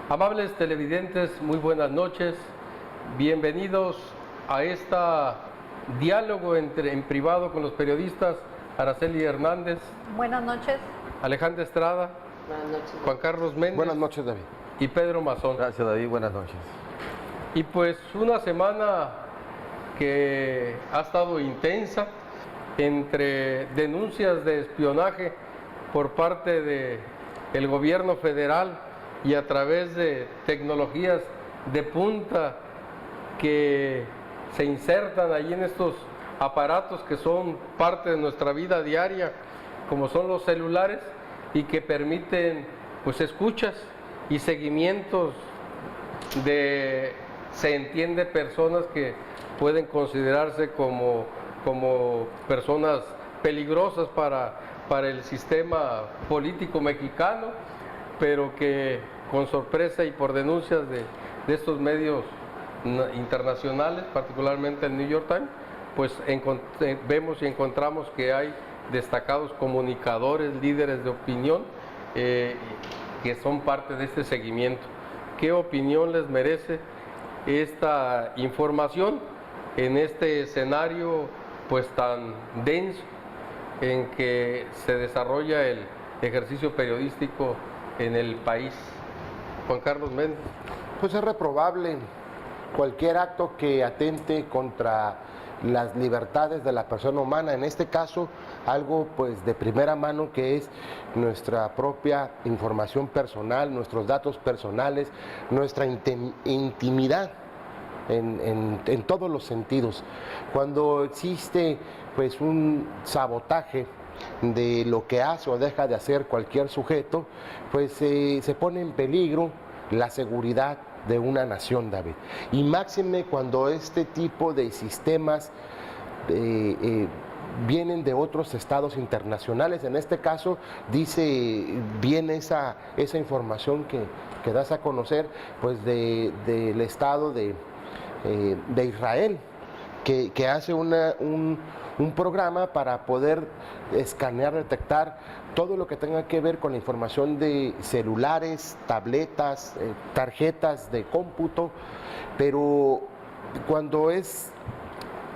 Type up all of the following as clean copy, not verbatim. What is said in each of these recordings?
Amables televidentes, muy buenas noches. Bienvenidos a este diálogo en privado con los periodistas Araceli Hernández. Buenas noches. Alejandra Estrada. Buenas noches. Juan Carlos Méndez. Buenas noches, David. Y Pedro Mazón. Gracias, David. Buenas noches. Y pues una semana que ha estado intensa entre denuncias de espionaje por parte del gobierno federal y a través de tecnologías de punta que se insertan ahí en estos aparatos que son parte de nuestra vida diaria, como son los celulares, y que permiten pues escuchas y seguimientos de, se entiende, personas que pueden considerarse como personas peligrosas para el sistema político mexicano, pero que con sorpresa y por denuncias de estos medios internacionales, particularmente el New York Times, pues vemos y encontramos que hay destacados comunicadores, líderes de opinión, que son parte de este seguimiento. ¿Qué opinión les merece esta información en este escenario pues tan denso en que se desarrolla el ejercicio periodístico en el país? Juan Carlos Méndez. Pues es reprobable cualquier acto que atente contra las libertades de la persona humana, en este caso algo pues de primera mano, que es nuestra propia información personal, nuestros datos personales, nuestra intimidad en todos los sentidos. Cuando existe pues un sabotaje de lo que hace o deja de hacer cualquier sujeto, pues se pone en peligro la seguridad de una nación, David. Y máxime cuando este tipo de sistemas vienen de otros estados internacionales. En este caso viene esa información que das a conocer pues del estado de Israel, que hace un programa para poder escanear, detectar todo lo que tenga que ver con la información de celulares, tabletas, tarjetas de cómputo, pero cuando es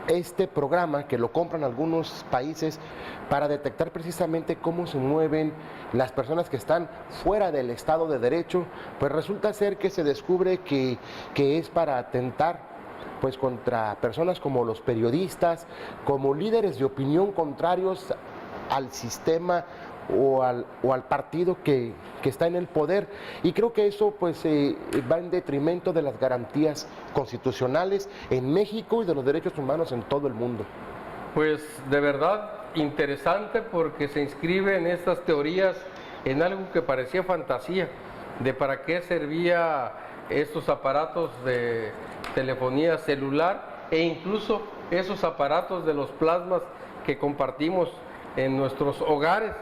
este programa que lo compran algunos países para detectar precisamente cómo se mueven las personas que están fuera del Estado de Derecho, pues resulta ser que se descubre que es para atentar pues contra personas como los periodistas, como líderes de opinión contrarios al sistema o al partido que está en el poder, y creo que eso pues va en detrimento de las garantías constitucionales en México y de los derechos humanos en todo el mundo. Pues de verdad interesante, porque se inscribe en estas teorías en algo que parecía fantasía, de para qué servía estos aparatos de telefonía celular e incluso esos aparatos de los plasmas que compartimos en nuestros hogares,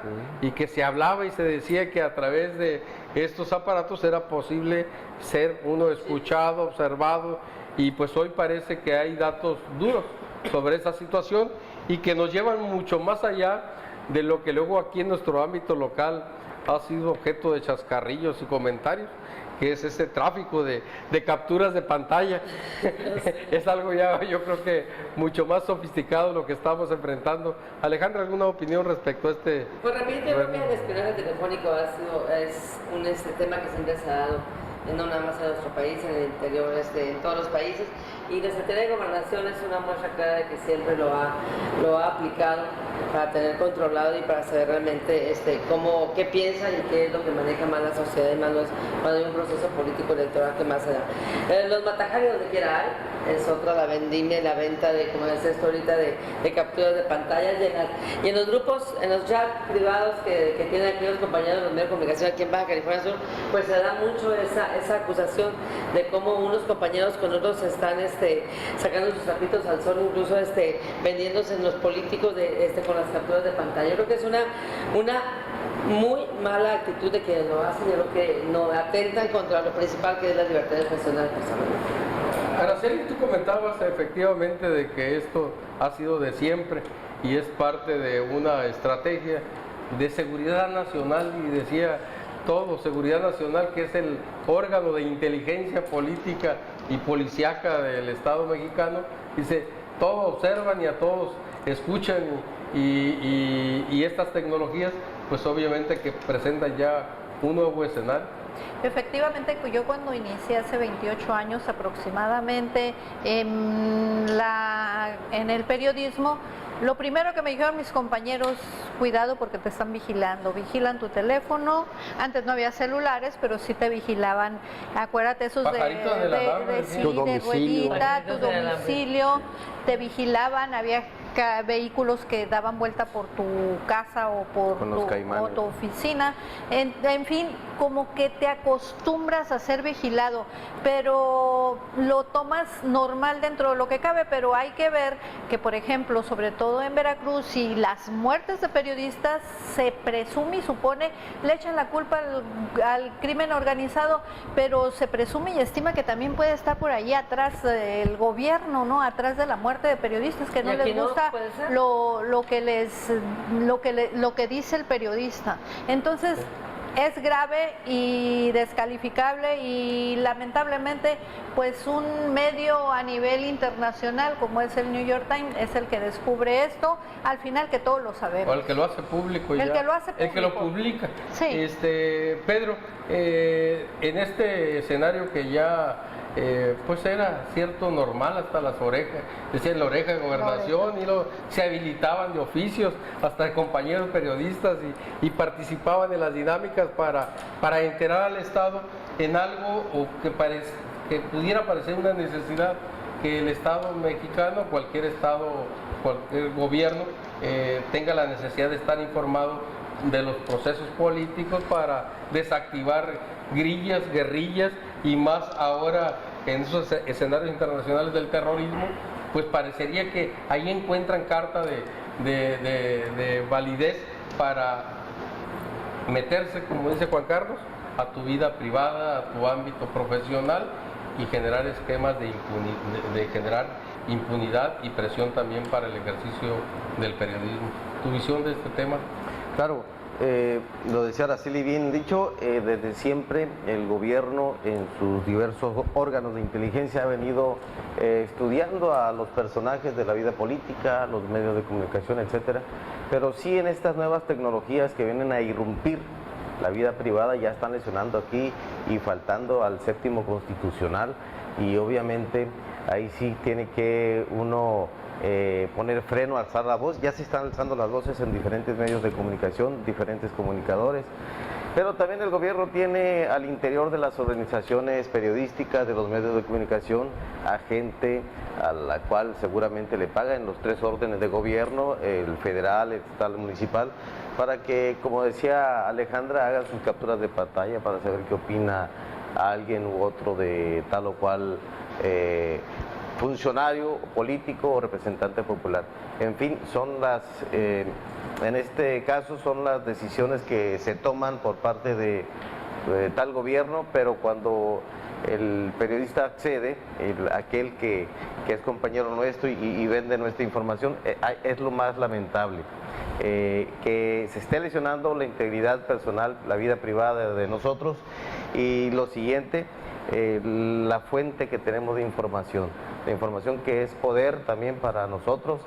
y que se hablaba y se decía que a través de estos aparatos era posible ser uno escuchado, observado, y pues hoy parece que hay datos duros sobre esa situación y que nos llevan mucho más allá de lo que luego aquí en nuestro ámbito local ha sido objeto de chascarrillos y comentarios, que es ese tráfico de capturas de pantalla. Es algo ya, yo creo que mucho más sofisticado lo que estamos enfrentando. Alejandra, ¿alguna opinión respecto a este? Pues repito, yo creo que el espionaje telefónico es un tema que siempre se ha dado, no nada más en nuestro país, en el interior, en todos los países, y la Secretaría de Gobernación es una muestra clara de que siempre lo ha aplicado para tener controlado y para saber realmente qué piensa y qué es lo que maneja más la sociedad, y más cuando hay un proceso político electoral que más se da. Los matajares donde quiera hay, es otra la vendimia y la venta de, como decía esto ahorita, de capturas de pantallas, y en los grupos, en los chats privados que tienen aquí los compañeros de los medios de comunicación aquí en Baja California Sur, pues se da mucho esa acusación de cómo unos compañeros con otros están sacando sus trapitos al sol, incluso vendiéndose en los políticos con las capturas de pantalla. Yo creo que es una muy mala actitud de quienes lo hacen. Yo creo que no atentan contra lo principal, que es la libertad de expresión de las personas. Araceli, tú comentabas efectivamente de que esto ha sido de siempre y es parte de una estrategia de seguridad nacional, y decía todo, Seguridad Nacional, que es el órgano de inteligencia política y policíaca del Estado mexicano, dice, todos observan y a todos escuchan y estas tecnologías, pues obviamente que presentan ya un nuevo escenario. Efectivamente, yo cuando inicié hace 28 años aproximadamente en el periodismo, lo primero que me dijeron mis compañeros, cuidado porque te están vigilando, vigilan tu teléfono. Antes no había celulares, pero sí te vigilaban. Acuérdate esos de ruedita, tu domicilio, te vigilaban, había vehículos que daban vuelta por tu casa o por tu oficina, en fin, como que te acostumbras a ser vigilado, pero lo tomas normal dentro de lo que cabe, pero hay que ver que, por ejemplo, sobre todo en Veracruz, y las muertes de periodistas se presume y supone, le echan la culpa al crimen organizado, pero se presume y estima que también puede estar por ahí atrás el gobierno, ¿no? Atrás de la muerte de periodistas, que no les gusta lo que dice el periodista. Entonces es grave y descalificable, y lamentablemente pues un medio a nivel internacional como es el New York Times es el que descubre esto, al final, que todos lo sabemos. O el que lo hace público. El que lo hace público. El que lo publica. Sí. Pedro, en este escenario que ya pues era cierto normal hasta las orejas, decían la oreja de gobernación, y luego se habilitaban de oficios hasta compañeros periodistas y participaban en las dinámicas para enterar al Estado en algo o que pudiera parecer una necesidad que el Estado mexicano, cualquier Estado, cualquier gobierno tenga la necesidad de estar informado de los procesos políticos para desactivar grillas, guerrillas, y más ahora en esos escenarios internacionales del terrorismo, pues parecería que ahí encuentran carta de validez para meterse, como dice Juan Carlos, a tu vida privada, a tu ámbito profesional, y generar esquemas de generar impunidad y presión también para el ejercicio del periodismo. ¿Tu visión de este tema? Claro, lo decía Araceli bien dicho, desde siempre el gobierno en sus diversos órganos de inteligencia ha venido estudiando a los personajes de la vida política, los medios de comunicación, etcétera, pero sí en estas nuevas tecnologías que vienen a irrumpir la vida privada ya están lesionando aquí y faltando al séptimo constitucional, y obviamente ahí sí tiene que uno poner freno, alzar la voz. Ya se están alzando las voces en diferentes medios de comunicación, diferentes comunicadores, pero también el gobierno tiene al interior de las organizaciones periodísticas, de los medios de comunicación, a gente a la cual seguramente le paga en los tres órdenes de gobierno, el federal, el estatal, el municipal, para que, como decía Alejandra, hagan sus capturas de pantalla para saber qué opina alguien u otro de tal o cual funcionario político o representante popular. En fin, son en este caso son las decisiones que se toman por parte de tal gobierno, pero cuando el periodista accede, aquel que es compañero nuestro y vende nuestra información, es lo más lamentable. Que se esté lesionando la integridad personal, la vida privada de nosotros, y lo siguiente, la fuente que tenemos de información, la información que es poder también para nosotros,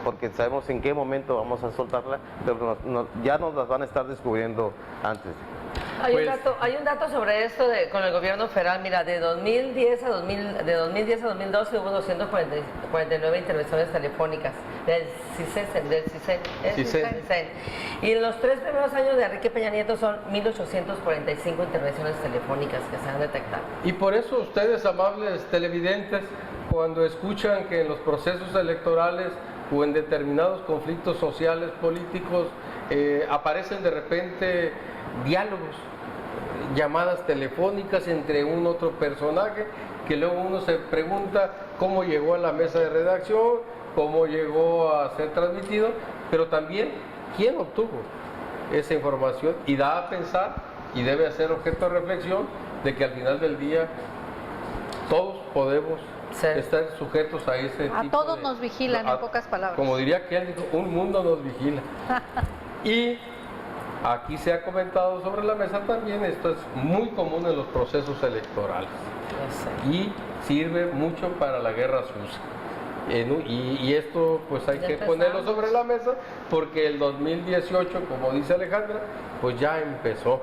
porque sabemos en qué momento vamos a soltarla, pero ya nos las van a estar descubriendo antes. Hay un dato sobre esto con el gobierno federal. Mira, de 2010 a 2012 hubo 249 intervenciones telefónicas del CISEN. Y en los 3 primeros años de Enrique Peña Nieto son 1,845 intervenciones telefónicas que se han detectado. Y por eso ustedes, amables televidentes, cuando escuchan que en los procesos electorales o en determinados conflictos sociales, políticos, aparecen de repente diálogos, llamadas telefónicas entre un otro personaje, que luego uno se pregunta cómo llegó a la mesa de redacción, cómo llegó a ser transmitido, pero también quién obtuvo esa información, y da a pensar y debe ser objeto de reflexión de que al final del día todos podemos estar sujetos a ese tipo de... A todos nos vigilan, en pocas palabras. Como diría aquel, un mundo nos vigila. Y aquí se ha comentado sobre la mesa también, esto es muy común en los procesos electorales y sirve mucho para la guerra sucia. Y esto pues hay que ponerlo sobre la mesa porque el 2018, como dice Alejandra, pues ya empezó.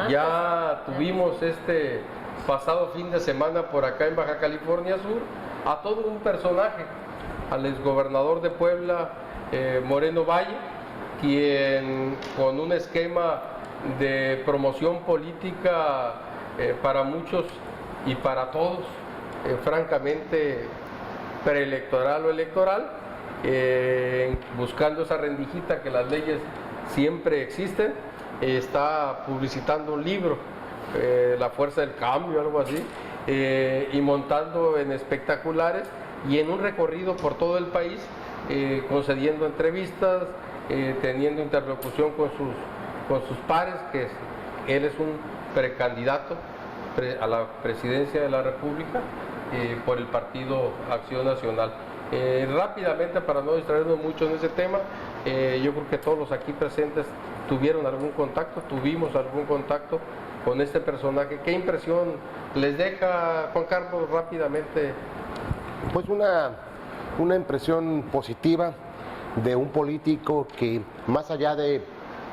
Ya tuvimos este pasado fin de semana por acá en Baja California Sur a todo un personaje, al exgobernador de Puebla, Moreno Valle, quien con un esquema de promoción política para muchos y para todos, francamente preelectoral o electoral, buscando esa rendijita que las leyes siempre existen, está publicitando un libro, La Fuerza del Cambio, algo así, y montando en espectaculares y en un recorrido por todo el país, concediendo entrevistas, teniendo interlocución con sus pares, que él es un precandidato a la presidencia de la República por el Partido Acción Nacional. Rápidamente, para no distraernos mucho en ese tema, yo creo que todos los aquí presentes tuvimos algún contacto con este personaje. ¿Qué impresión les deja, Juan Carlos, rápidamente? Pues una impresión positiva de un político que, más allá de,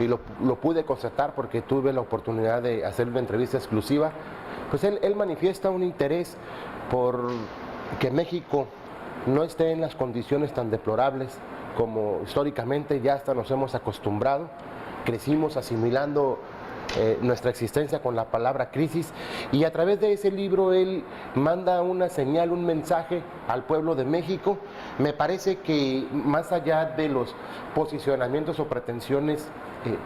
y lo pude constatar porque tuve la oportunidad de hacer una entrevista exclusiva, pues él manifiesta un interés por que México no esté en las condiciones tan deplorables como históricamente ya hasta nos hemos acostumbrado. Crecimos asimilando nuestra existencia con la palabra crisis, y a través de ese libro él manda una señal, un mensaje al pueblo de México. Me parece que más allá de los posicionamientos o pretensiones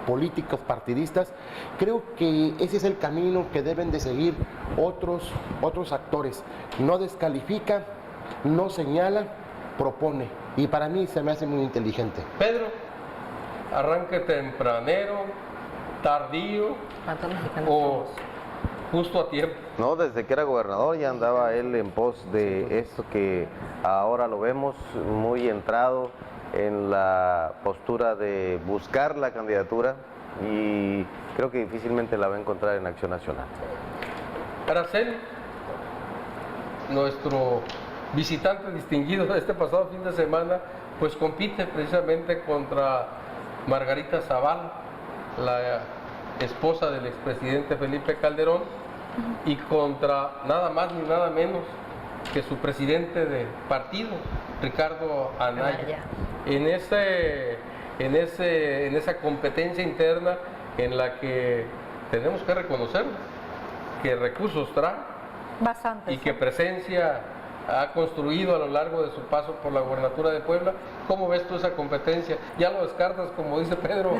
políticos partidistas, creo que ese es el camino que deben de seguir otros actores. No descalifica, no señala, propone, y para mí se me hace muy inteligente. Pedro, arranque tempranero, tardío o justo a tiempo. No, desde que era gobernador ya andaba él en pos de esto que ahora lo vemos muy entrado en la postura de buscar la candidatura, y creo que difícilmente la va a encontrar en Acción Nacional. Araceli, nuestro visitante distinguido de este pasado fin de semana, pues compite precisamente contra Margarita Zavala, la esposa del expresidente Felipe Calderón, y contra nada más ni nada menos que su presidente de partido, Ricardo Anaya. En esa competencia interna en la que tenemos que reconocer que recursos trae bastante, y que presencia ha construido a lo largo de su paso por la gubernatura de Puebla. ¿Cómo ves tú esa competencia? ¿Ya lo descartas, como dice Pedro,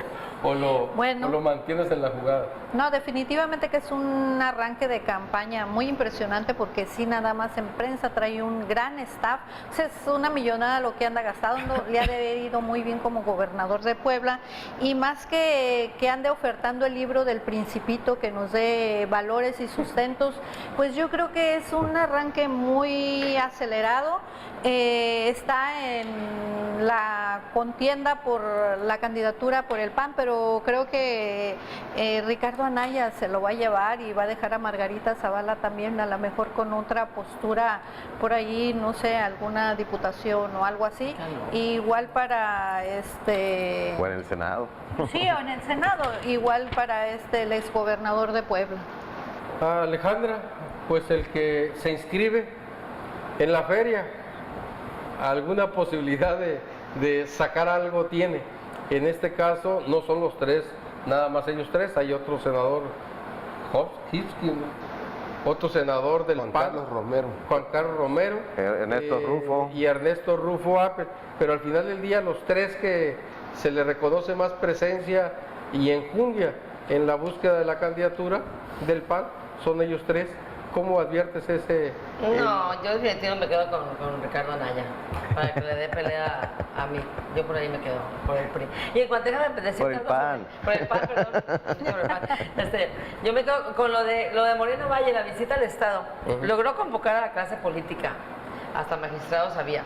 o lo mantienes en la jugada? No, definitivamente que es un arranque de campaña muy impresionante, porque sí, nada más en prensa trae un gran staff. O sea, es una millonada lo que anda gastando, le ha de haber ido muy bien como gobernador de Puebla, y más que ande ofertando el libro del Principito que nos dé valores y sustentos, pues yo creo que es un arranque muy acelerado. Está en la contienda por la candidatura por el PAN, pero creo que Ricardo Anaya se lo va a llevar y va a dejar a Margarita Zavala también, a lo mejor con otra postura por ahí, no sé, alguna diputación o algo así. Igual para o en el Senado. Sí, o en el Senado, igual para el exgobernador de Puebla. Alejandra, pues el que se inscribe en la feria, alguna posibilidad de sacar algo tiene. En este caso no son los tres, nada más ellos tres, hay otro senador, otro senador del PAN, Juan Carlos Romero, Ernesto Rufo y Ernesto Rufo Apple, pero al final del día los tres que se le reconoce más presencia y enjundia en la búsqueda de la candidatura del PAN son ellos tres. ¿Cómo adviertes ese...? No, yo definitivamente me quedo con Ricardo Anaya, para que le dé pelea a mí. Yo por ahí me quedo, por el PRI. Y en cuanto déjame decir por el PAN. Por el PAN, perdón. Por el PAN. Yo me quedo con lo de Moreno Valle, la visita al Estado. Logró convocar a la clase política, hasta magistrados había.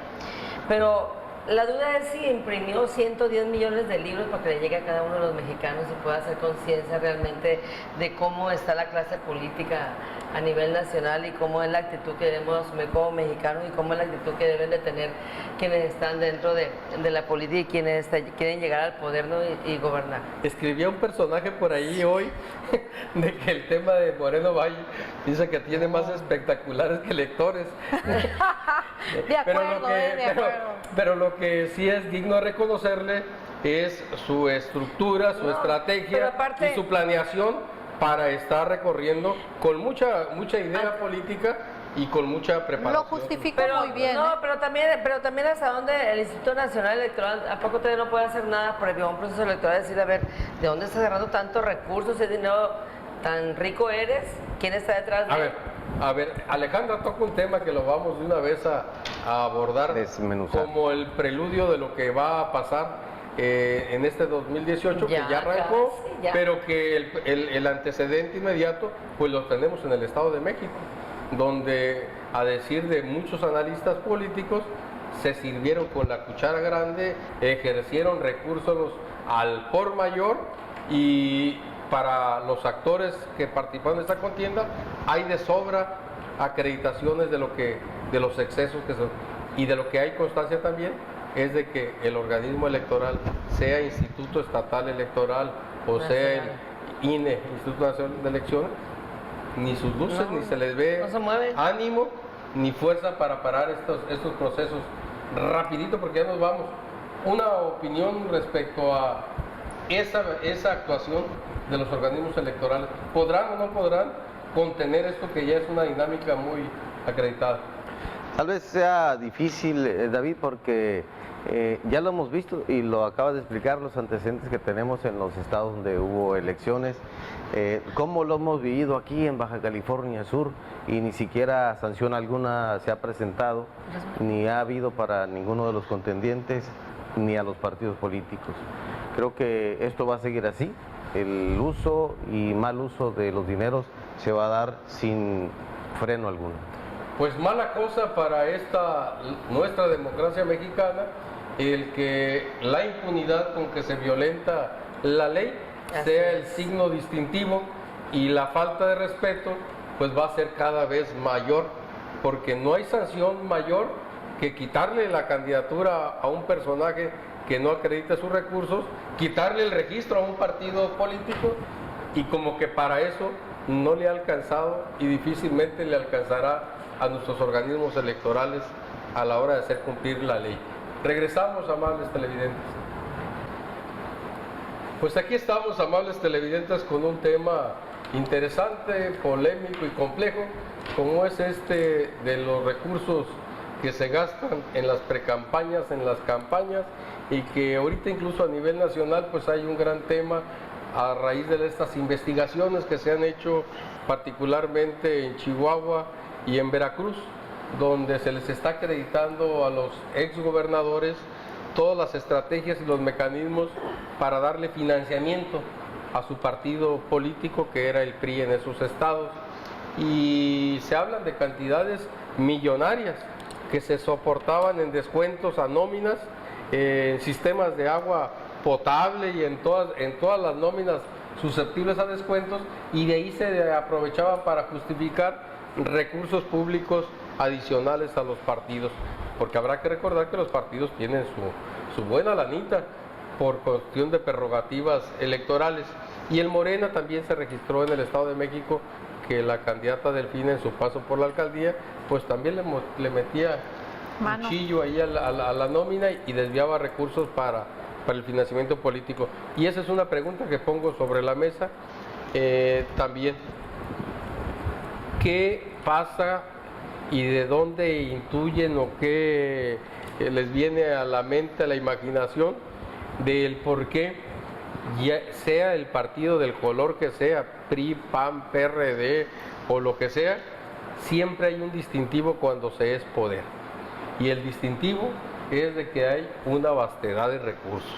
Pero La duda es si imprimió 110 millones de libros para que le llegue a cada uno de los mexicanos y pueda hacer conciencia realmente de cómo está la clase política a nivel nacional y cómo es la actitud que debemos asumir como mexicanos y cómo es la actitud que deben de tener quienes están dentro de la política y quienes quieren llegar al poder, ¿no? y gobernar. Escribía un personaje por ahí hoy de que el tema de Moreno Valle dice que tiene más espectaculares que lectores. De acuerdo, pero lo que sí es digno de reconocerle es su estructura, su estrategia y su planeación para estar recorriendo con mucha idea política y con mucha preparación. Lo justifica muy bien. No, pero también hasta dónde el Instituto Nacional Electoral, ¿a poco todavía no puede hacer nada previo a un proceso electoral? Decir, a ver, ¿de dónde estás agarrando tantos recursos? ¿Ese dinero tan rico eres? ¿Quién está detrás de él? A ver, Alejandra toca un tema que lo vamos de una vez a abordar como el preludio de lo que va a pasar en este 2018, que ya arrancó, pero que el antecedente inmediato pues lo tenemos en el Estado de México, donde a decir de muchos analistas políticos se sirvieron con la cuchara grande, ejercieron recursos al por mayor y para los actores que participaron en esta contienda hay de sobra acreditaciones de los excesos y de lo que hay constancia también es de que el organismo electoral, sea Instituto Estatal Electoral o sea el INE, Instituto Nacional de Elecciones, ni sus luces ni se les ve ánimo ni fuerza para parar estos procesos rapidito, porque ya nos vamos. Una opinión respecto a esa actuación de los organismos electorales. ¿Podrán o no podrán contener esto que ya es una dinámica muy acreditada? Tal vez sea difícil, David, porque ya lo hemos visto y lo acaba de explicar los antecedentes que tenemos en los estados donde hubo elecciones, cómo lo hemos vivido aquí en Baja California Sur y ni siquiera sanción alguna se ha presentado, ni ha habido para ninguno de los contendientes ni a los partidos políticos. Creo que esto va a seguir así. El uso y mal uso de los dineros se va a dar sin freno alguno. Pues mala cosa para nuestra democracia mexicana, el que la impunidad con que se violenta la ley sea el signo distintivo y la falta de respeto pues va a ser cada vez mayor, porque no hay sanción mayor que quitarle la candidatura a un personaje que no acredita sus recursos, quitarle el registro a un partido político y como que para eso no le ha alcanzado y difícilmente le alcanzará a nuestros organismos electorales a la hora de hacer cumplir la ley. Regresamos, amables televidentes. Pues aquí estamos, amables televidentes, con un tema interesante, polémico y complejo, como es este de los recursos que se gastan en las precampañas, en las campañas, y que ahorita incluso a nivel nacional pues hay un gran tema a raíz de estas investigaciones que se han hecho particularmente en Chihuahua y en Veracruz, donde se les está acreditando a los exgobernadores todas las estrategias y los mecanismos para darle financiamiento a su partido político, que era el PRI en esos estados. Y se hablan de cantidades millonarias que se soportaban en descuentos a nóminas, en sistemas de agua potable y en todas las nóminas susceptibles a descuentos, y de ahí se aprovechaba para justificar recursos públicos adicionales a los partidos, porque habrá que recordar que los partidos tienen su buena lanita por cuestión de prerrogativas electorales, y el Morena también se registró en el Estado de México que la candidata Delfina en su paso por la alcaldía pues también le metía cuchillo ahí a la nómina y desviaba recursos para el financiamiento político. Y esa es una pregunta que pongo sobre la mesa también. ¿Qué pasa y de dónde intuyen o qué les viene a la mente, a la imaginación del por qué, ya sea el partido del color que sea, PRI, PAN, PRD o lo que sea, siempre hay un distintivo cuando se es poder? Y el distintivo es de que hay una vastedad de recursos.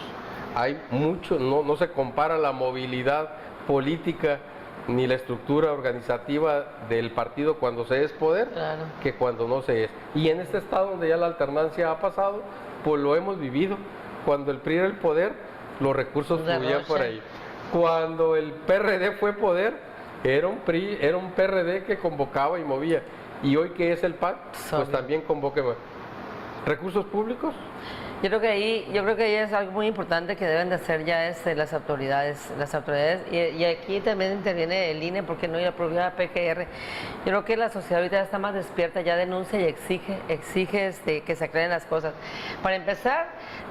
Hay mucho, no se compara la movilidad política ni la estructura organizativa del partido cuando se es poder, Claro. que cuando no se es. Y en este estado donde ya la alternancia ha pasado, pues lo hemos vivido. Cuando el PRI era el poder, los recursos fluían por ahí. Cuando el PRD fue poder, era un PRD que convocaba y movía. Y hoy que es el PAN, pues también convoca. ¿Recursos públicos? Yo creo que ahí es algo muy importante que deben de hacer ya las autoridades y aquí también interviene el INE porque no hay la propia PGR. Yo creo que la sociedad ahorita está más despierta, ya denuncia y exige que se aclaren las cosas. Para empezar,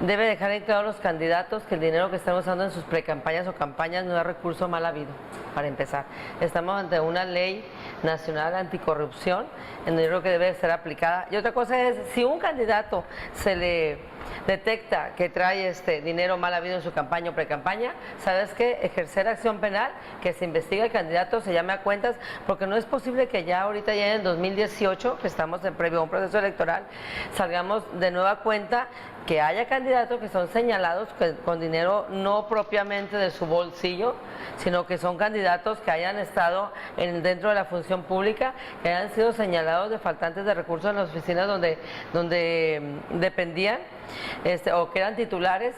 debe dejar en claro a los candidatos que el dinero que están usando en sus precampañas o campañas no es recurso mal habido, para empezar. Estamos ante una ley nacional anticorrupción, en donde yo creo que debe ser aplicada. Y otra cosa es, si un candidato se le detecta que trae dinero mal habido en su campaña o precampaña, ¿sabes qué? Ejercer acción penal, que se investigue el candidato, se llame a cuentas, porque no es posible que ya ahorita, ya en el 2018, que estamos en previo a un proceso electoral, salgamos de nueva cuenta que haya candidatos que son señalados con dinero no propiamente de su bolsillo, sino que son candidatos que hayan estado dentro de la función pública, que hayan sido señalados de faltantes de recursos en las oficinas donde dependían, o que eran titulares,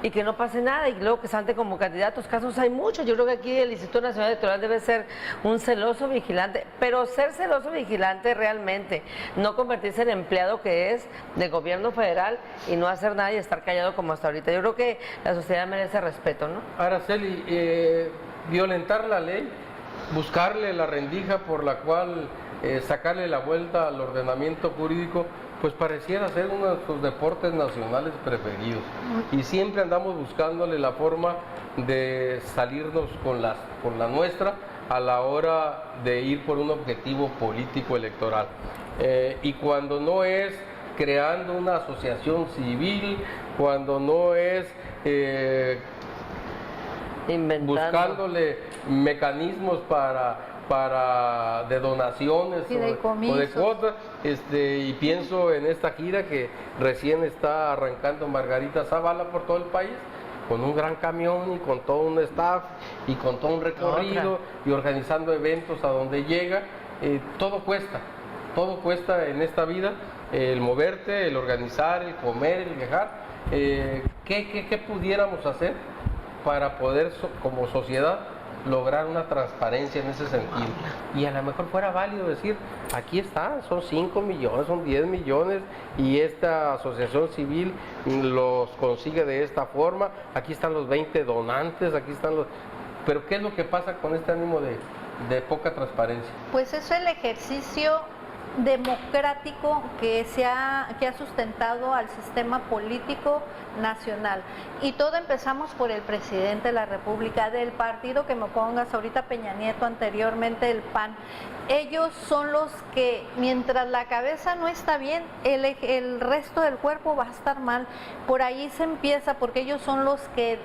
y que no pase nada, y luego que salten como candidatos. Casos hay muchos. Yo creo que aquí el Instituto Nacional Electoral debe ser un celoso vigilante, pero ser celoso vigilante realmente, no convertirse en empleado que es del gobierno federal y no hacer nada y estar callado como hasta ahorita. Yo creo que la sociedad merece respeto, ¿no? Araceli, violentar la ley, buscarle la rendija por la cual sacarle la vuelta al ordenamiento jurídico, pues pareciera ser uno de sus deportes nacionales preferidos. Y siempre andamos buscándole la forma de salirnos con la nuestra a la hora de ir por un objetivo político electoral. Y cuando no es creando una asociación civil, cuando no es buscándole mecanismos de donaciones o de cuotas, y pienso en esta gira que recién está arrancando Margarita Zavala por todo el país, con un gran camión y con todo un staff y con todo un recorrido y organizando eventos a donde llega. Todo cuesta en esta vida, el moverte, el organizar, el comer, el viajar. ¿Qué pudiéramos hacer para poder como sociedad lograr una transparencia en ese sentido? Y a lo mejor fuera válido decir, aquí está, son 5 millones, son 10 millones y esta asociación civil los consigue de esta forma, aquí están los 20 donantes, aquí están los... Pero ¿qué es lo que pasa con este ánimo de poca transparencia? Pues eso es el ejercicio democrático que ha sustentado al sistema político nacional. Y todo empezamos por el presidente de la República, del partido que me pongas ahorita, Peña Nieto, anteriormente el PAN. Ellos son los que, mientras la cabeza no está bien, el resto del cuerpo va a estar mal. Por ahí se empieza, porque ellos son los que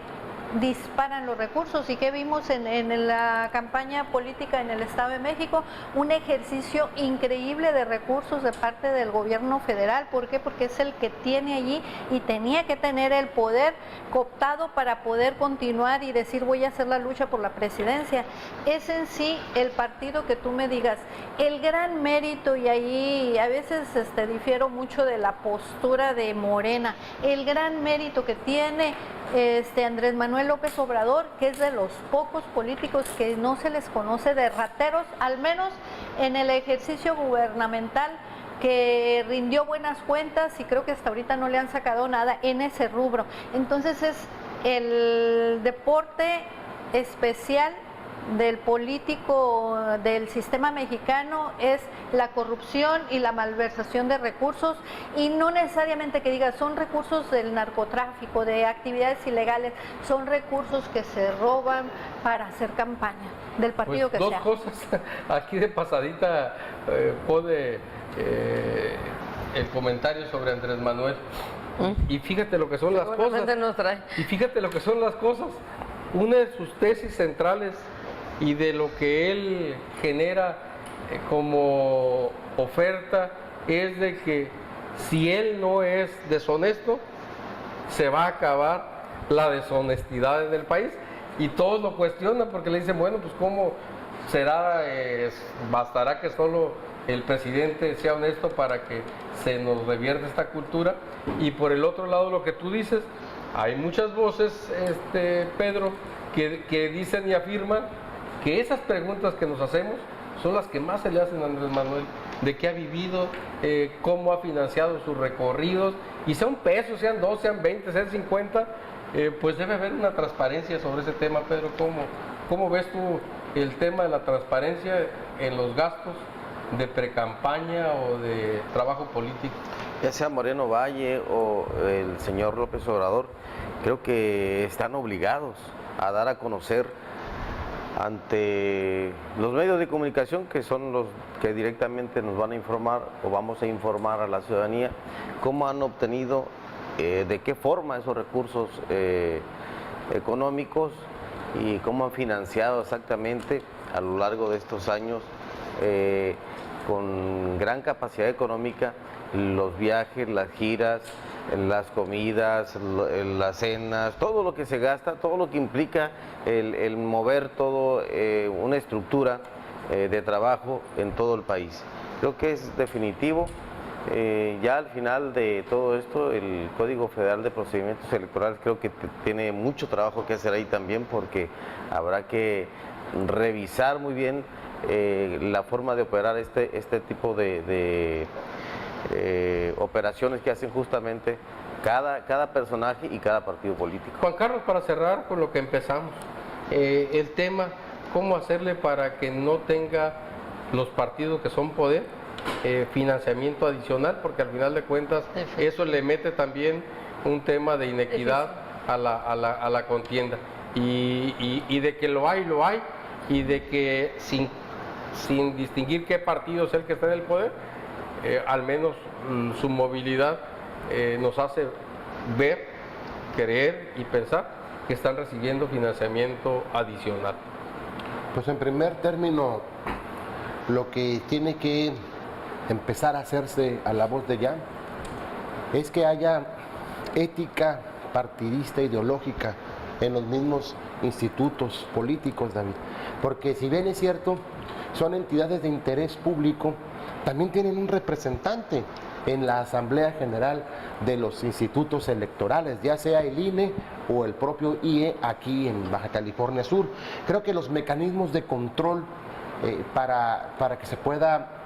disparan los recursos. Y que vimos en la campaña política en el Estado de México, un ejercicio increíble de recursos de parte del gobierno federal. ¿Por qué? Porque es el que tiene allí y tenía que tener el poder cooptado para poder continuar y decir voy a hacer la lucha por la presidencia. Es en sí el partido que tú me digas, el gran mérito, y ahí a veces difiero mucho de la postura de Morena, el gran mérito que tiene Andrés Manuel López Obrador, que es de los pocos políticos que no se les conoce de rateros, al menos en el ejercicio gubernamental, que rindió buenas cuentas, y creo que hasta ahorita no le han sacado nada en ese rubro. Entonces es el deporte especial del político del sistema mexicano, es la corrupción y la malversación de recursos, y no necesariamente que digas son recursos del narcotráfico, de actividades ilegales, son recursos que se roban para hacer campaña del partido que sea. Dos cosas, aquí de pasadita pone el comentario sobre Andrés Manuel, y fíjate lo que son las cosas, y fíjate lo que son las cosas. Una de sus tesis centrales y de lo que él genera como oferta es de que si él no es deshonesto, se va a acabar la deshonestidad en el país. Y todos lo cuestionan porque le dicen, bueno, pues bastará que solo el presidente sea honesto para que se nos revierta esta cultura. Y por el otro lado, lo que tú dices, hay muchas voces, Pedro, que dicen y afirman que esas preguntas que nos hacemos son las que más se le hacen a Andrés Manuel, de qué ha vivido, cómo ha financiado sus recorridos, y sea un peso, sean 2, sean 20, sean 50, pues debe haber una transparencia sobre ese tema. Pedro, ¿cómo ves tú el tema de la transparencia en los gastos de precampaña o de trabajo político? Ya sea Moreno Valle o el señor López Obrador, creo que están obligados a dar a conocer ante los medios de comunicación, que son los que directamente nos van a informar o vamos a informar a la ciudadanía, cómo han obtenido, de qué forma esos recursos económicos y cómo han financiado exactamente a lo largo de estos años, con gran capacidad económica, los viajes, las giras, las comidas, las cenas, todo lo que se gasta, todo lo que implica el mover todo una estructura de trabajo en todo el país. Creo que es definitivo. Ya al final de todo esto, el Código Federal de Procedimientos Electorales creo que tiene mucho trabajo que hacer ahí también, porque habrá que revisar muy bien la forma de operar este tipo de operaciones que hacen justamente cada personaje y cada partido político. Juan Carlos, para cerrar con lo que empezamos, el tema, cómo hacerle para que no tenga los partidos que son poder financiamiento adicional, porque al final de cuentas eso le mete también un tema de inequidad a la contienda, y de que lo hay, y de que sin distinguir qué partido es el que está en el poder, al menos su movilidad nos hace ver, creer y pensar que están recibiendo financiamiento adicional. Pues en primer término, lo que tiene que empezar a hacerse a la voz de ya es que haya ética partidista, ideológica en los mismos institutos políticos, David, porque si bien es cierto, son entidades de interés público, también tienen un representante en la Asamblea General de los institutos electorales, ya sea el INE o el propio IE aquí en Baja California Sur. Creo que los mecanismos de control para que se pueda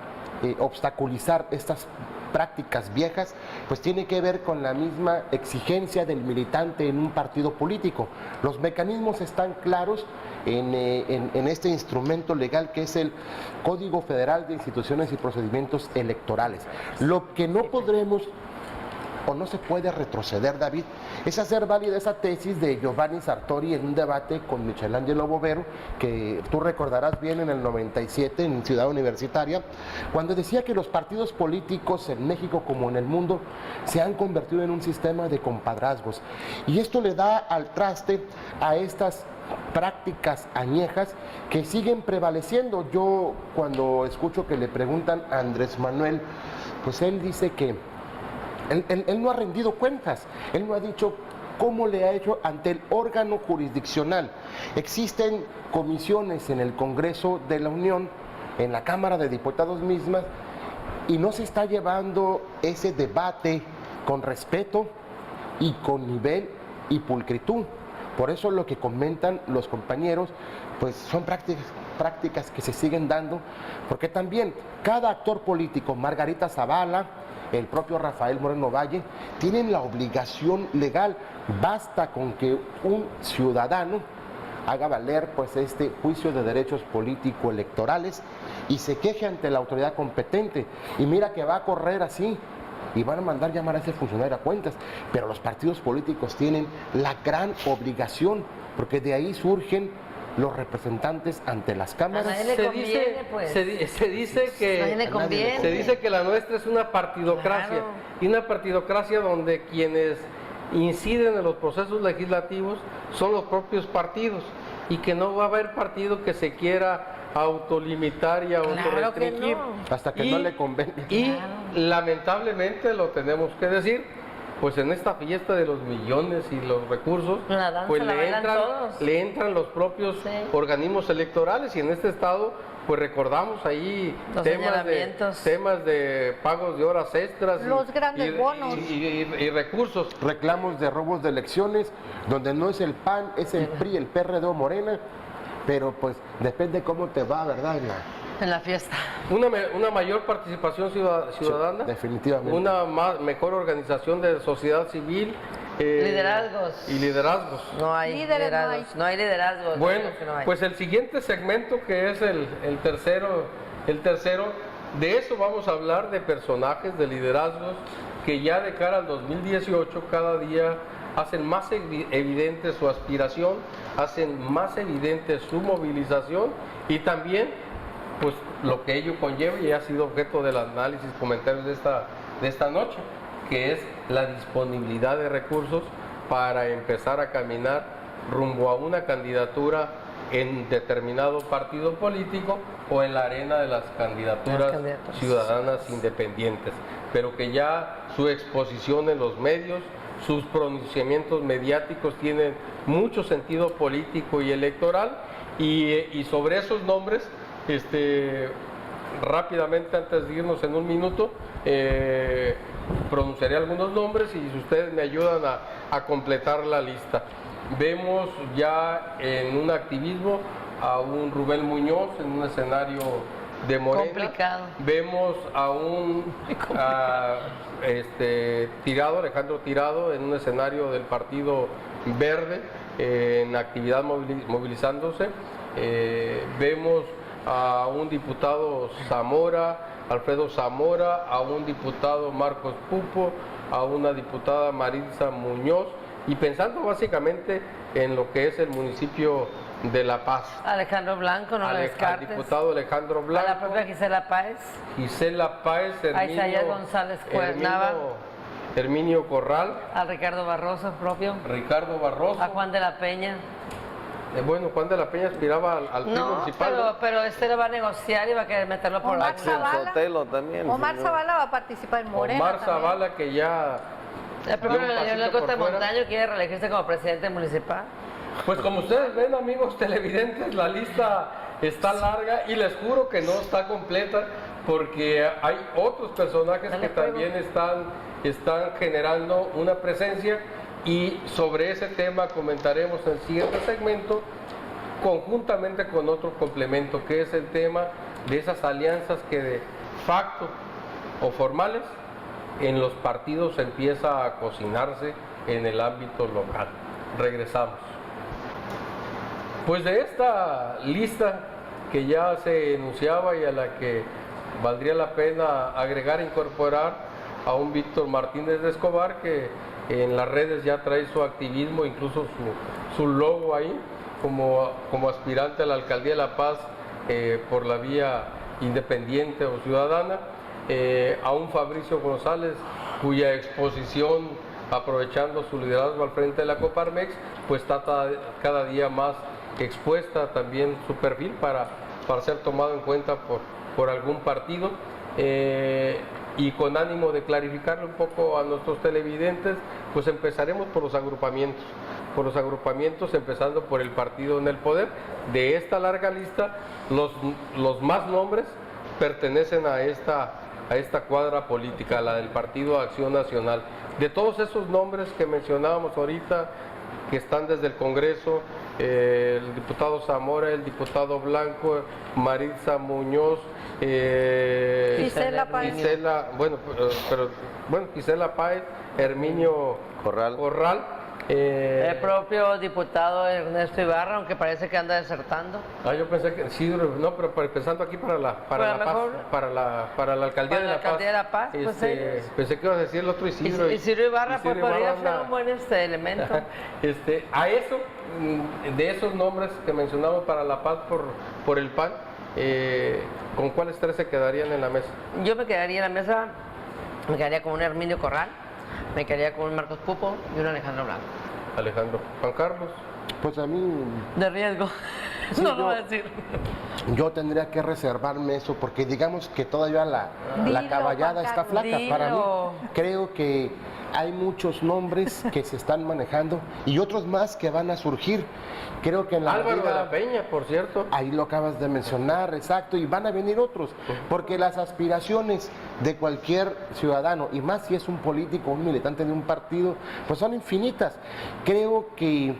obstaculizar estas prácticas viejas, pues tiene que ver con la misma exigencia del militante en un partido político. Los mecanismos están claros en este instrumento legal que es el Código Federal de Instituciones y Procedimientos Electorales. Lo que no podremos o no se puede retroceder, David, es hacer válida esa tesis de Giovanni Sartori en un debate con Michelangelo Bovero, que tú recordarás bien en el 97 en Ciudad Universitaria, cuando decía que los partidos políticos en México como en el mundo se han convertido en un sistema de compadrazgos. Y esto le da al traste a estas prácticas añejas que siguen prevaleciendo. Yo cuando escucho que le preguntan a Andrés Manuel, pues él dice que él no ha rendido cuentas, él no ha dicho cómo le ha hecho ante el órgano jurisdiccional. Existen comisiones en el Congreso de la Unión, en la Cámara de Diputados mismas, y no se está llevando ese debate con respeto y con nivel y pulcritud. Por eso lo que comentan los compañeros, pues son prácticas que se siguen dando, porque también cada actor político, Margarita Zavala, el propio Rafael Moreno Valle, tienen la obligación legal. Basta con que un ciudadano haga valer pues este juicio de derechos político-electorales y se queje ante la autoridad competente. Y mira que va a correr así y van a mandar llamar a ese funcionario a cuentas. Pero los partidos políticos tienen la gran obligación, porque de ahí surgen los representantes ante las cámaras. Se dice que la nuestra es una partidocracia, claro, y una partidocracia donde quienes inciden en los procesos legislativos son los propios partidos, y que no va a haber partido que se quiera autolimitar y autorrestringir, hasta que no le convenga. Y lamentablemente lo tenemos que decir, pues en esta fiesta de los millones y los recursos, La danza pues la bailan todos. le entran los propios Sí. organismos electorales, y en este estado pues recordamos ahí Los temas de pagos de horas extras, Los grandes bonos. y recursos. Reclamos de robos de elecciones, donde no es el PAN, es el PRI, el PRD o Morena, pero pues depende cómo te va, ¿verdad? En la fiesta. Una mayor participación ciudadana, Sí, definitivamente. una mejor organización de sociedad civil, Liderazgos. y liderazgos. No hay Líderes no liderazgos. No hay liderazgos. Bueno, que no hay. pues el siguiente segmento, que es el tercero, de eso vamos a hablar, de personajes, de liderazgos que ya de cara al 2018 cada día hacen más evidente su aspiración, hacen más evidente su movilización, y también pues lo que ello conlleva, y ha sido objeto del análisis, comentarios de esta noche, que es la disponibilidad de recursos para empezar a caminar rumbo a una candidatura en determinado partido político o en la arena de las candidaturas ciudadanas independientes, pero que ya su exposición en los medios, sus pronunciamientos mediáticos tienen mucho sentido político y electoral, y sobre esos nombres, rápidamente, antes de irnos en un minuto, pronunciaré algunos nombres, y si ustedes me ayudan a completar la lista. Vemos ya en un activismo a un Rubén Muñoz en un escenario de Morena. Complicado. Vemos a un Alejandro Tirado en un escenario del Partido Verde, en actividad movilizándose. Vemos a un diputado Zamora, Alfredo Zamora, a un diputado Marcos Pupo, a una diputada Maritza Muñoz, y pensando básicamente en lo que es el municipio de La Paz. Alejandro Blanco, no lo Al descartes. diputado Alejandro A Blanco, la propia Gisela Páez. Gisela Páez, A Isaías González Cuernava. Herminio Corral, A Ricardo Barroso propio. Ricardo Barroso. A Juan de la Peña. Bueno, Juan de la Peña aspiraba al PRI No, municipal. pero le va a negociar y va a querer meterlo por Omar la Zavala. Sotelo también. Omar señor. Zavala va a participar en Morena. Omar también. Zavala, que ya El primero dio un de la pasito Costa por fuera. Montaño quiere reelegirse como presidente municipal. Pues como ustedes ven, amigos televidentes, la lista está larga, y les juro que no está completa, porque hay otros personajes Dale que fuego. también están generando una presencia, y sobre ese tema comentaremos en el siguiente segmento, conjuntamente con otro complemento, que es el tema de esas alianzas que de facto o formales en los partidos empieza a cocinarse en el ámbito local. Regresamos. Pues de esta lista que ya se enunciaba, y a la que valdría la pena agregar, incorporar a un Víctor Martínez de Escobar, que en las redes ya trae su activismo, incluso su logo ahí, como aspirante a la alcaldía de La Paz por la vía independiente o ciudadana, a un Fabricio González, cuya exposición, aprovechando su liderazgo al frente de la Coparmex, pues está cada día más expuesta también su perfil para ser tomado en cuenta por algún partido. Y con ánimo de clarificarle un poco a nuestros televidentes, pues empezaremos por los agrupamientos, empezando por el partido en el poder. De esta larga lista, los más nombres pertenecen a esta cuadra política, la del Partido Acción Nacional. De todos esos nombres que mencionábamos ahorita, que están desde el Congreso, el diputado Zamora, el diputado Blanco, Maritza Muñoz, Gisela Páez. Gisela Páez, Herminio Corral, El propio diputado Ernesto Ibarra, aunque parece que anda desertando. yo pensé que sí, no, pero pensando aquí para la alcaldía de La Paz, pues ellos. pensé que ibas a decir el otro Isidro. Isidro Ibarra, pues podría anda- ser un buen elemento. A eso, de esos nombres que mencionamos para La Paz por el PAN, ¿con cuáles tres se quedarían en la mesa? Yo me quedaría en la mesa, me quedaría con un Herminio Corral, me quedaría con un Marcos Pupo y un Alejandro Blanco. Alejandro. Juan Carlos. Pues a mí, De riesgo. Sí, no lo voy a decir. Yo tendría que reservarme eso porque digamos que todavía la Dilo, caballada Juan está Carlos. flaca para mí. Dilo. Creo que hay muchos nombres que se están manejando y otros más que van a surgir. Creo que en la Álvaro de vida- la Peña, por cierto. Ahí lo acabas de mencionar, exacto, y van a venir otros, porque las aspiraciones de cualquier ciudadano, y más si es un político, un militante de un partido, pues son infinitas. Creo que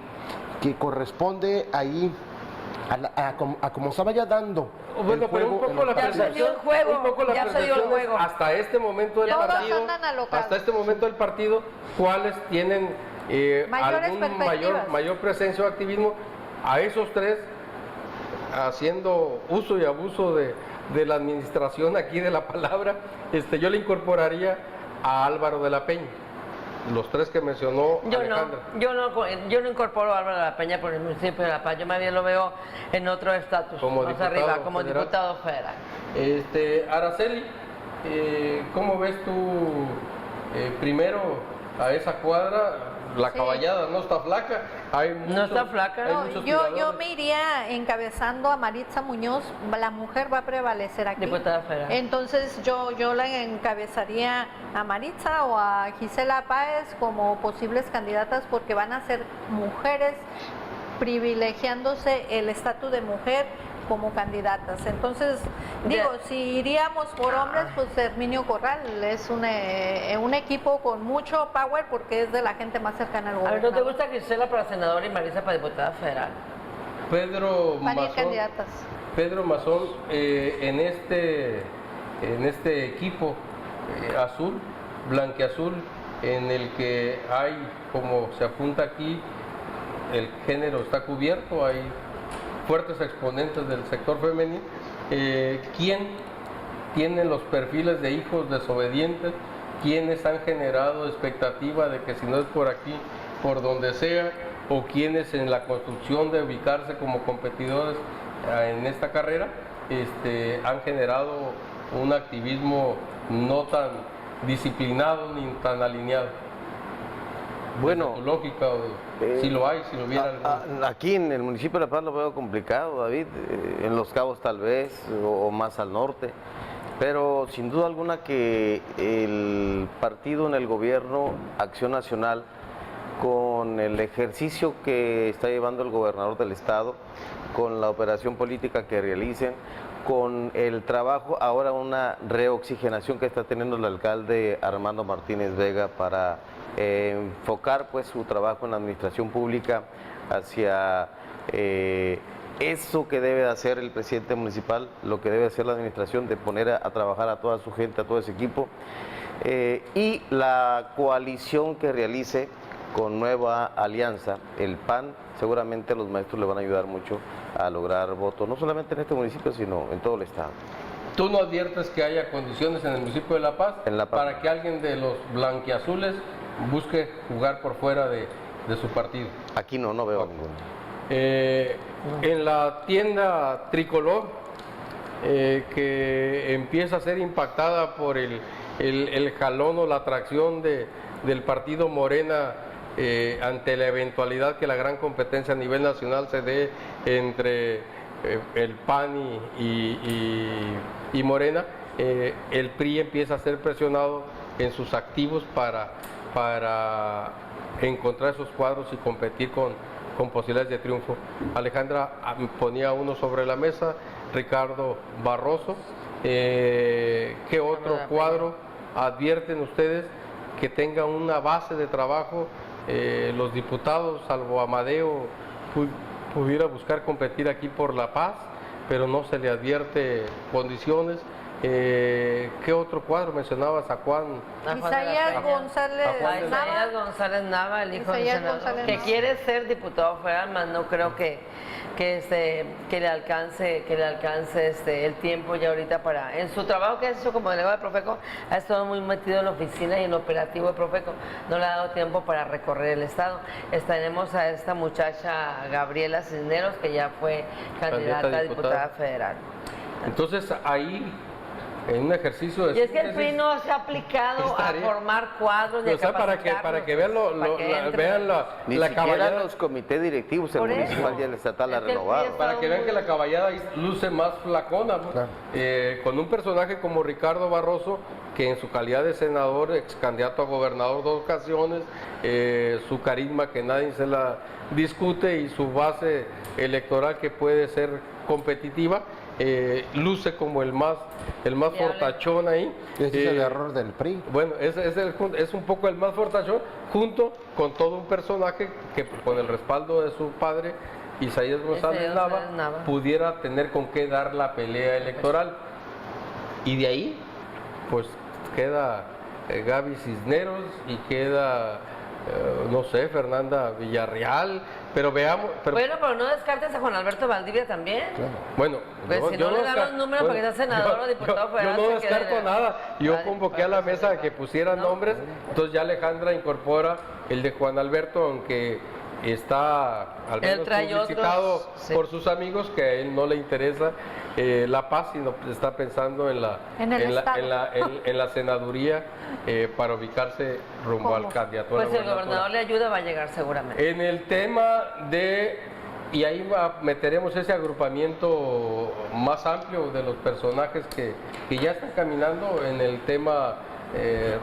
corresponde ahí a como se vaya dando. Bueno, el pero un juego en poco la los Ya se dio el percepción, juego, un poco la ya se dio el percepción es, juego. hasta este momento del Todos partido, andan alocados. hasta este momento del partido, cuáles tienen Mayores algún perspectivas. mayor presencia o activismo. A esos tres, haciendo uso y abuso de la administración aquí de la palabra, yo le incorporaría a Álvaro de la Peña. Los tres que mencionó Alejandra. Yo no incorporo a Álvaro de la Peña por el municipio de La Paz, yo más bien lo veo en otro estatus, Como más diputado arriba, como federal. diputado federal. Araceli, ¿cómo ves tú primero a esa cuadra? La Sí. caballada no está flaca, hay No está flaca. hay No, muchos yo tiradores. me iría encabezando a Maritza Muñoz, la mujer va a prevalecer aquí. Diputada federal. Entonces yo la encabezaría a Maritza o a Gisela Páez como posibles candidatas porque van a ser mujeres privilegiándose el estatus de mujer como candidatas. Entonces, digo, si iríamos por hombres, pues Herminio Corral es un equipo con mucho power porque es de la gente más cercana al A ver, gobierno. ¿no te gusta Gisela para senadora y Marisa para diputada federal? Pedro Varias Mazón, candidatas. Pedro Mazón en este equipo azul, blanqueazul, en el que hay, como se apunta aquí, el género está cubierto, hay fuertes exponentes del sector femenino. ¿Quién tiene los perfiles de hijos desobedientes? ¿Quiénes han generado expectativa de que si no es por aquí, por donde sea? ¿O quienes en la construcción de ubicarse como competidores en esta carrera han generado un activismo no tan disciplinado ni tan alineado? Bueno, ¿Tu lógica? Si lo hay, si lo hubiera alguno. aquí en el municipio de La Paz lo veo complicado, David, en Los Cabos tal vez, o más al norte, pero sin duda alguna que el partido en el gobierno, Acción Nacional, con el ejercicio que está llevando el gobernador del estado, con la operación política que realicen, con el trabajo, ahora una reoxigenación que está teniendo el alcalde Armando Martínez Vega para enfocar pues su trabajo en la administración pública hacia eso que debe hacer el presidente municipal, lo que debe hacer la administración, de poner a trabajar a toda su gente, a todo ese equipo, y la coalición que realice con Nueva Alianza, el PAN, seguramente los maestros le van a ayudar mucho a lograr votos, no solamente en este municipio, sino en todo el estado. ¿Tú no adviertes que haya condiciones en el municipio de La Paz, para que alguien de los blanquiazules busque jugar por fuera de su partido? Aquí no veo ninguno. En la tienda tricolor, que empieza a ser impactada por el jalón o la atracción del partido Morena, ante la eventualidad que la gran competencia a nivel nacional se dé entre el PAN y Morena, el PRI empieza a ser presionado en sus activos para encontrar esos cuadros y competir con posibilidades de triunfo. Alejandra ponía uno sobre la mesa, Ricardo Barroso. ¿Qué otro cuadro advierten ustedes que tenga una base de trabajo? Los diputados, salvo Amadeo, pudiera buscar competir aquí por La Paz, pero no se le advierte condiciones. ¿Qué otro cuadro mencionabas? A Juan. Isaías González Isaías González Nava, el hijo del Isaías senador, González que Nava. quiere ser diputado federal, más no creo que le alcance el tiempo ya ahorita para, en su trabajo que ha hecho como delegado de Profeco, ha estado muy metido en la oficina y en lo operativo de Profeco, no le ha dado tiempo para recorrer el estado. Tenemos a esta muchacha Gabriela Cisneros, que ya fue candidata a diputada federal. Entonces ahí en un ejercicio de y es que el PRI no se ha aplicado a formar cuadros de para que vean vean la caballada. Los comités directivos, el municipal y el estatal ha renovado. Para que vean que la caballada luce más flacona, ¿no? Claro. Con un personaje como Ricardo Barroso, que en su calidad de senador, ex candidato a gobernador 2 ocasiones, su carisma que nadie se la discute y su base electoral que puede ser competitiva, luce como el más fortachón ahí. Ese es el error del PRI. Bueno, es un poco el más fortachón, junto con todo un personaje que con el respaldo de su padre, Isaías González Nava, pudiera tener con qué dar la pelea electoral. Y de ahí, pues queda Gaby Cisneros y queda, no sé, Fernanda Villarreal. Pero veamos. Bueno, pero no descartes a Juan Alberto Valdivia también. Claro. Bueno, pues si no le dan los números para que sea senador o diputado federal. Yo no descarto nada. Yo convoqué a la mesa que pusieran nombres. Entonces ya Alejandra incorpora el de Juan Alberto, aunque está al menos publicitado por sus amigos que a él no le interesa la paz, sino está pensando en la senaduría para ubicarse rumbo al candidatura. Pues el gobernador le ayuda, va a llegar seguramente. En el tema y ahí meteremos ese agrupamiento más amplio de los personajes que ya están caminando en el tema.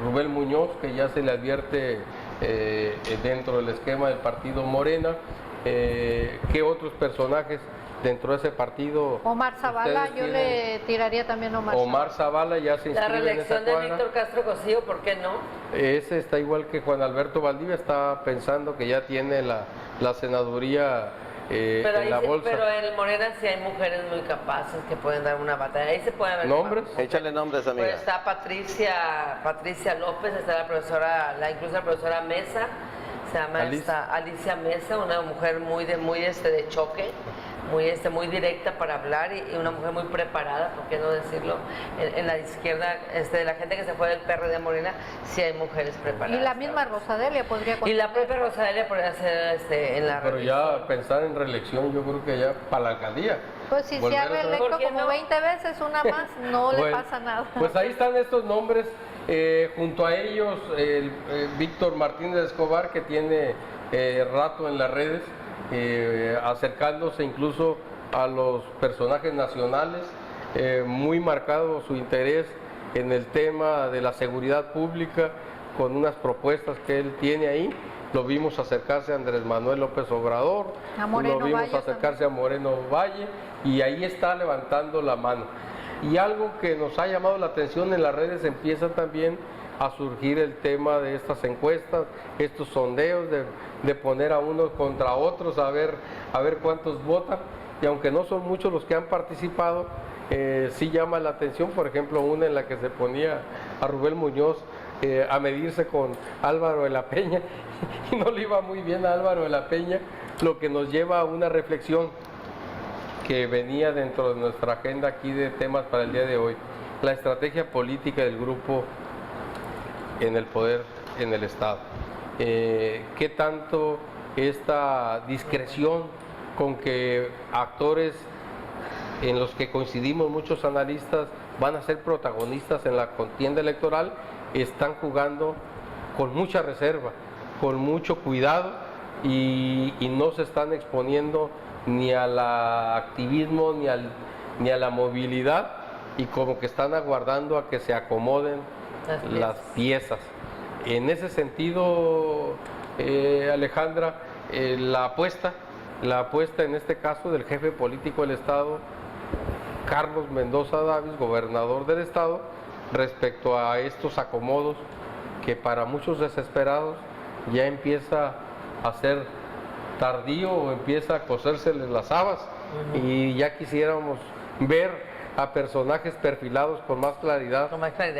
Rubén Muñoz, que ya se le advierte dentro del esquema del partido Morena. ¿Qué otros personajes dentro de ese partido? Omar Zavala, yo le tiraría también a Omar Zavala ya se inscribe. La reelección de Víctor Castro Cosío, ¿por qué no? Ese está igual que Juan Alberto Valdivia, está pensando que ya tiene la senaduría en la bolsa. Pero en Morena sí hay mujeres muy capaces que pueden dar una batalla. Ahí se puede ver. ¿Nombres? Échale nombres, amiga. Pues está Patricia López, está la profesora, incluso la profesora Mesa, se llama Alicia Mesa, una mujer muy de choque, muy directa para hablar y una mujer muy preparada, ¿por qué no decirlo? En la izquierda, la gente que se fue del PRD de Morena, sí hay mujeres preparadas. Y la misma Rosadelia podría Y la propia Rosadelia podría ser en la Pero ya pensar en reelección, yo creo que ya para la alcaldía. Pues si se ha reelecto como 20 veces, una más, no le pasa nada. Pues ahí están estos nombres, junto a ellos Víctor Martínez Escobar, que tiene rato en las redes, acercándose incluso a los personajes nacionales, muy marcado su interés en el tema de la seguridad pública, con unas propuestas que él tiene ahí. Lo vimos acercarse a Andrés Manuel López Obrador, lo vimos acercarse a Moreno Valle, y ahí está levantando la mano. Y algo que nos ha llamado la atención en las redes, empieza también a surgir el tema de estas encuestas, estos sondeos de poner a unos contra otros, a ver cuántos votan, y aunque no son muchos los que han participado, sí llama la atención. Por ejemplo, una en la que se ponía a Rubén Muñoz a medirse con Álvaro de la Peña, y no le iba muy bien a Álvaro de la Peña, lo que nos lleva a una reflexión que venía dentro de nuestra agenda aquí de temas para el día de hoy: la estrategia política del grupo en el poder en el Estado. ¿Qué tanto esta discreción con que actores en los que coincidimos muchos analistas van a ser protagonistas en la contienda electoral están jugando con mucha reserva, con mucho cuidado, y no se están exponiendo ni al activismo ni a la movilidad, y como que están aguardando a que se acomoden las piezas? En ese sentido, Alejandra, la apuesta en este caso del jefe político del Estado, Carlos Mendoza Davis, gobernador del Estado, respecto a estos acomodos que para muchos desesperados ya empieza a ser tardío, o empieza a cosérseles las habas, y ya quisiéramos ver a personajes perfilados con más claridad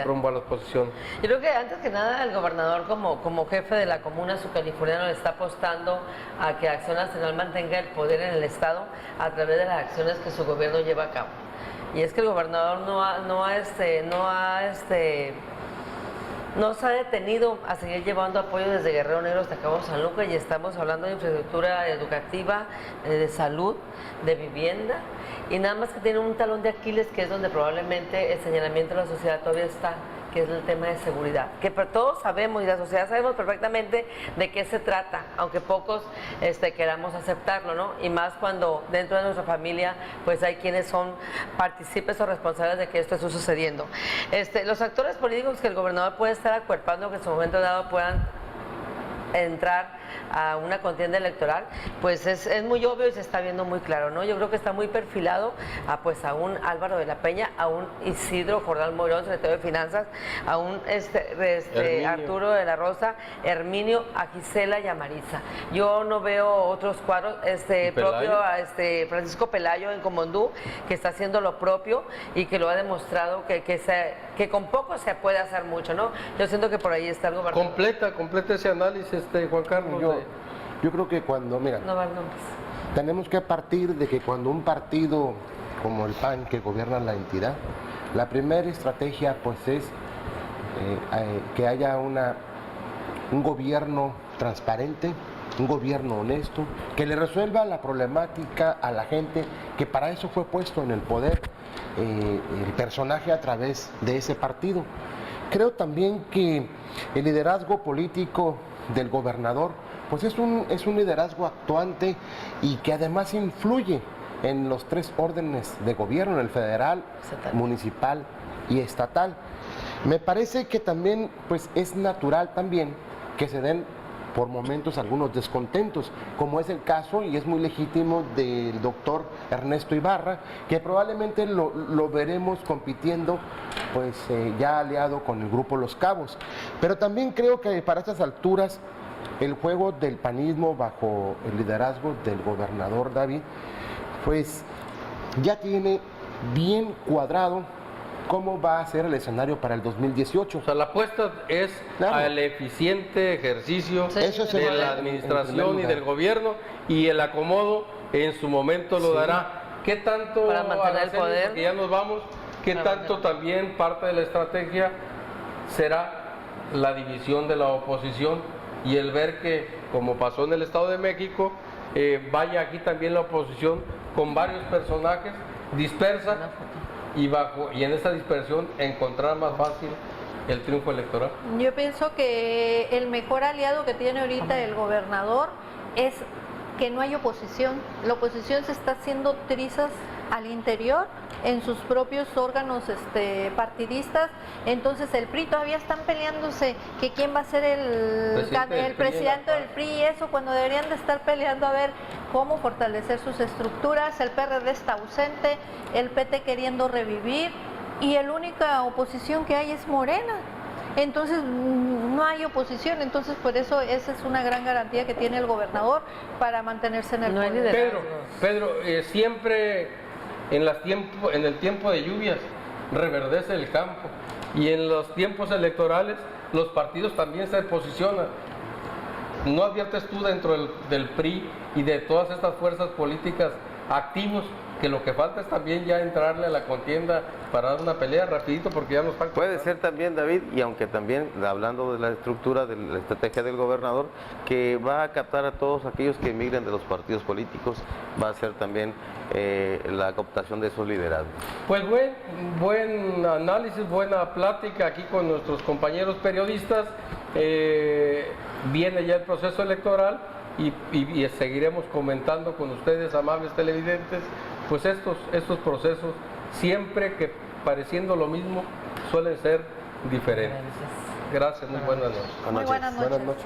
rumbo a la oposición. Yo creo que antes que nada el gobernador como jefe de la comuna subcaliforniana le está apostando a que Acción Nacional mantenga el poder en el Estado a través de las acciones que su gobierno lleva a cabo. Y es que el gobernador no ha Nos ha detenido a seguir llevando apoyo desde Guerrero Negro hasta Cabo San Lucas y estamos hablando de infraestructura educativa, de salud, de vivienda y nada más que tiene un talón de Aquiles que es donde probablemente el señalamiento de la sociedad todavía está, que es el tema de seguridad, que todos sabemos y la sociedad sabemos perfectamente de qué se trata, aunque pocos queramos aceptarlo, ¿no? Y más cuando dentro de nuestra familia pues hay quienes son partícipes o responsables de que esto esté sucediendo. Los actores políticos que el gobernador puede estar acuerpando que en su momento dado puedan entrar a una contienda electoral, pues es muy obvio y se está viendo muy claro, ¿no? Yo creo que está muy perfilado a un Álvaro de la Peña, a un Isidro Jordán Moirón, secretario de Finanzas, a un Arturo de la Rosa, Herminio, a Gisela y a Marisa. Yo no veo otros cuadros, propio a Francisco Pelayo en Comondú, que está haciendo lo propio y que lo ha demostrado que con poco se puede hacer mucho, ¿no? Yo siento que por ahí está algo bastante. Completa ese análisis, Juan Carlos. Yo creo que cuando, mira, tenemos que partir de que cuando un partido como el PAN que gobierna la entidad, la primera estrategia pues es que haya un gobierno transparente, un gobierno honesto, que le resuelva la problemática a la gente, que para eso fue puesto en el poder el personaje a través de ese partido. Creo también que el liderazgo político del gobernador pues es un liderazgo actuante y que además influye en los tres órdenes de gobierno, en el federal, municipal y estatal. Me parece que también pues es natural también que se den por momentos algunos descontentos, como es el caso y es muy legítimo del doctor Ernesto Ibarra, que probablemente lo veremos compitiendo pues ya aliado con el grupo Los Cabos. Pero también creo que para estas alturas el juego del panismo bajo el liderazgo del gobernador David, pues ya tiene bien cuadrado cómo va a ser el escenario para el 2018. O sea, la apuesta es al eficiente ejercicio de la administración y del gobierno, y el acomodo en su momento lo dará. ¿Qué tanto para mantener el poder? Porque ya nos vamos. ¿Qué tanto también parte de la estrategia será la división de la oposición y el ver que, como pasó en el Estado de México, vaya aquí también la oposición con varios personajes dispersa y en esa dispersión encontrar más fácil el triunfo electoral? Yo pienso que el mejor aliado que tiene ahorita el gobernador es que no hay oposición. La oposición se está haciendo trizas al interior en sus propios órganos partidistas. Entonces el PRI todavía están peleándose que quién va a ser el presidente del PRI y eso, cuando deberían de estar peleando a ver cómo fortalecer sus estructuras. El PRD está ausente, el PT queriendo revivir y la única oposición que hay es Morena. Entonces no hay oposición, entonces por eso esa es una gran garantía que tiene el gobernador para mantenerse en el poder. Pedro, siempre en el tiempo de lluvias reverdece el campo, y en los tiempos electorales los partidos también se posicionan. ¿No adviertes tú dentro del PRI y de todas estas fuerzas políticas activos que lo que falta es también ya entrarle a la contienda para dar una pelea rapidito, porque ya nos falta? Puede ser también, David, y aunque también hablando de la estructura, de la estrategia del gobernador, que va a captar a todos aquellos que emigren de los partidos políticos, va a ser también la cooptación de esos liderazgos. Pues buen análisis, buena plática aquí con nuestros compañeros periodistas. Viene ya el proceso electoral y seguiremos comentando con ustedes, amables televidentes, pues estos procesos, siempre que pareciendo lo mismo, suelen ser diferentes. Gracias, muy buenas noches. Muy buenas noches. Buenas noches.